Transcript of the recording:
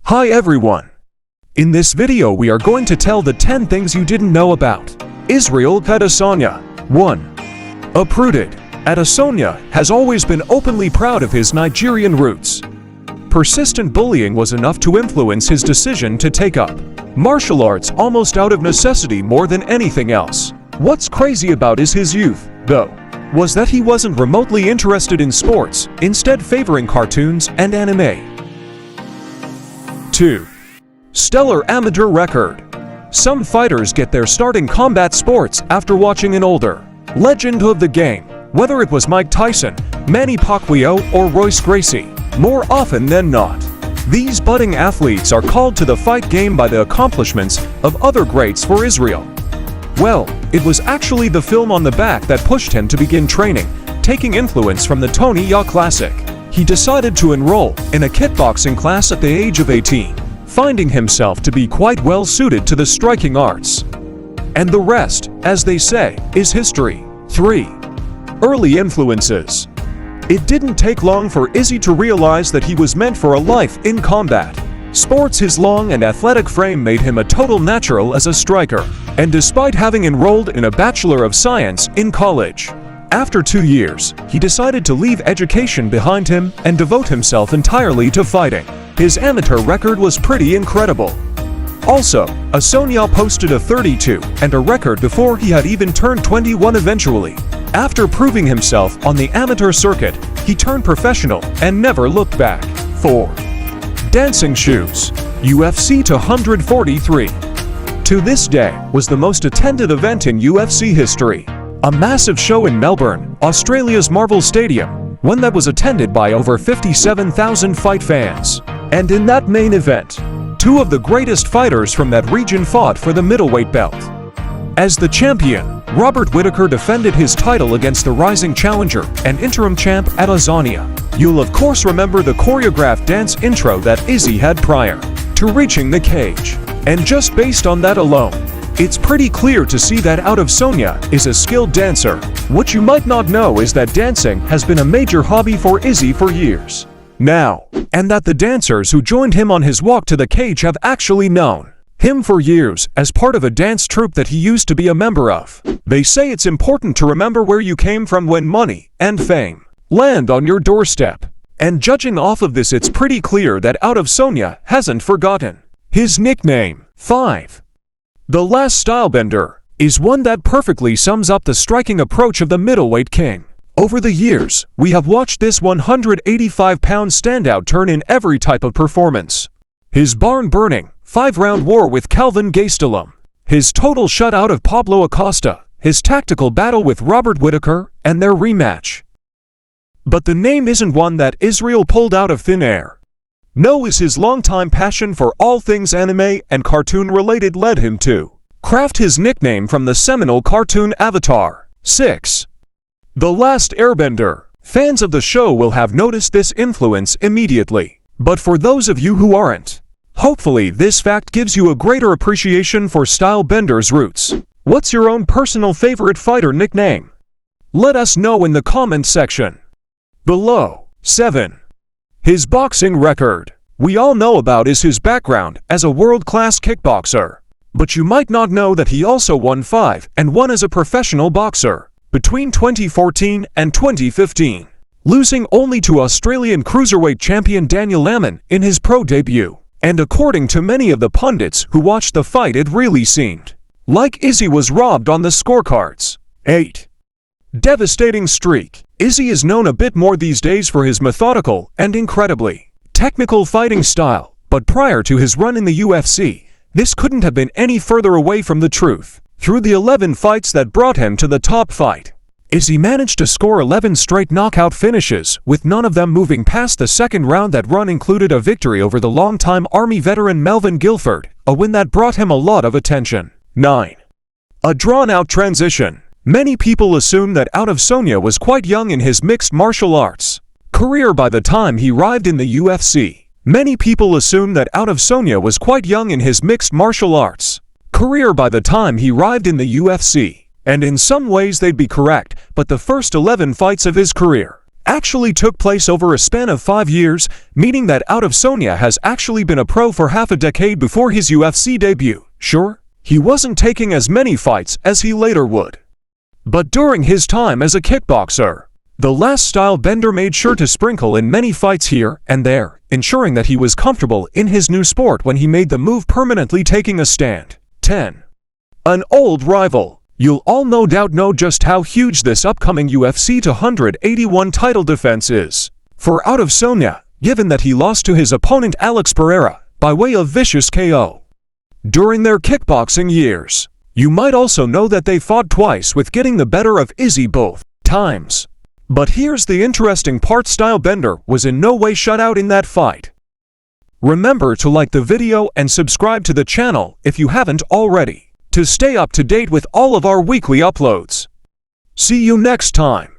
Hi everyone! In this video we are going to tell the 10 things you didn't know about Israel Adesanya. 1. Uprooted. Adesanya has always been openly proud of his Nigerian roots. Persistent bullying was enough to influence his decision to take up martial arts almost out of necessity more than anything else. What's crazy about his youth, though, was that he wasn't remotely interested in sports, instead favoring cartoons and anime. 2. Stellar amateur record. Some fighters get their start in combat sports after watching an older legend of the game, whether it was Mike Tyson, Manny Pacquiao, or Royce Gracie. More often than not, these budding athletes are called to the fight game by the accomplishments of other greats for Israel. Well, it was actually the film on the back that pushed him to begin training, taking influence from the Tony Yaw Classic. He decided to enroll in a kickboxing class at the age of 18, finding himself to be quite well suited to the striking arts. And the rest, as they say, is history. 3. Early influences. It didn't take long for Izzy to realize that he was meant for a life in combat sports. His long and athletic frame made him a total natural as a striker, and despite having enrolled in a Bachelor of Science in college, after 2 years, he decided to leave education behind him and devote himself entirely to fighting. His amateur record was pretty incredible. Also, Adesanya posted a 32 and a record before he had even turned 21 eventually. After proving himself on the amateur circuit, he turned professional and never looked back. 4. Dancing shoes. UFC 243. To this day, was the most attended event in UFC history. A massive show in Melbourne, Australia's Marvel Stadium, one that was attended by over 57,000 fight fans. And in that main event, two of the greatest fighters from that region fought for the middleweight belt. As the champion, Robert Whittaker defended his title against the rising challenger and interim champ Adesanya. You'll of course remember the choreographed dance intro that Izzy had prior to reaching the cage. And just based on that alone, it's pretty clear to see that Adesanya is a skilled dancer. What you might not know is that dancing has been a major hobby for Izzy for years now, and that the dancers who joined him on his walk to the cage have actually known him for years as part of a dance troupe that he used to be a member of. They say it's important to remember where you came from when money and fame land on your doorstep. And judging off of this, it's pretty clear that Adesanya hasn't forgotten his nickname. 5. The Last Stylebender is one that perfectly sums up the striking approach of the middleweight king. Over the years, we have watched this 185-pound standout turn in every type of performance. His barn-burning, 5-round war with Calvin Gastelum, his total shutout of Pablo Acosta, his tactical battle with Robert Whittaker, and their rematch. But the name isn't one that Israel pulled out of thin air. No, is his longtime passion for all things anime and cartoon-related led him to craft his nickname from the seminal cartoon Avatar. 6. The Last Airbender. Fans of the show will have noticed this influence immediately. But for those of you who aren't, hopefully this fact gives you a greater appreciation for Stylebender's roots. What's your own personal favorite fighter nickname? Let us know in the comment section below. 7. His boxing record. We all know about his background as a world-class kickboxer. But you might not know that he also won 5 and 1 as a professional boxer between 2014 and 2015, losing only to Australian cruiserweight champion Daniel Amann in his pro debut. And according to many of the pundits who watched the fight, it really seemed like Izzy was robbed on the scorecards. 8. Devastating streak. Izzy is known a bit more these days for his methodical and incredibly technical fighting style, but prior to his run in the UFC, this couldn't have been any further away from the truth. Through the 11 fights that brought him to the top fight, Izzy managed to score 11 straight knockout finishes, with none of them moving past the second round. That run included a victory over the longtime Army veteran Melvin Guilford, a win that brought him a lot of attention. 9. A drawn-out transition. Many people assume that Adesanya was quite young in his mixed martial arts career by the time he arrived in the UFC. Many people assume that Adesanya was quite young in his mixed martial arts career by the time he arrived in the UFC. And in some ways they'd be correct, but the first 11 fights of his career, actually took place over a span of 5 years, meaning that Adesanya has actually been a pro for half a decade before his UFC debut. Sure, he wasn't taking as many fights as he later would. But during his time as a kickboxer, the last style bender made sure to sprinkle in many fights here and there, ensuring that he was comfortable in his new sport when he made the move, permanently taking a stand. 10. An old rival. You'll all no doubt know just how huge this upcoming UFC 281 title defense is for Adesanya, given that he lost to his opponent Alex Pereira by way of vicious KO during their kickboxing years. You might also know that they fought twice, with getting the better of Izzy both times. But here's the interesting part: Style Bender was in no way shut out in that fight. Remember to like the video and subscribe to the channel if you haven't already, to stay up to date with all of our weekly uploads. See you next time.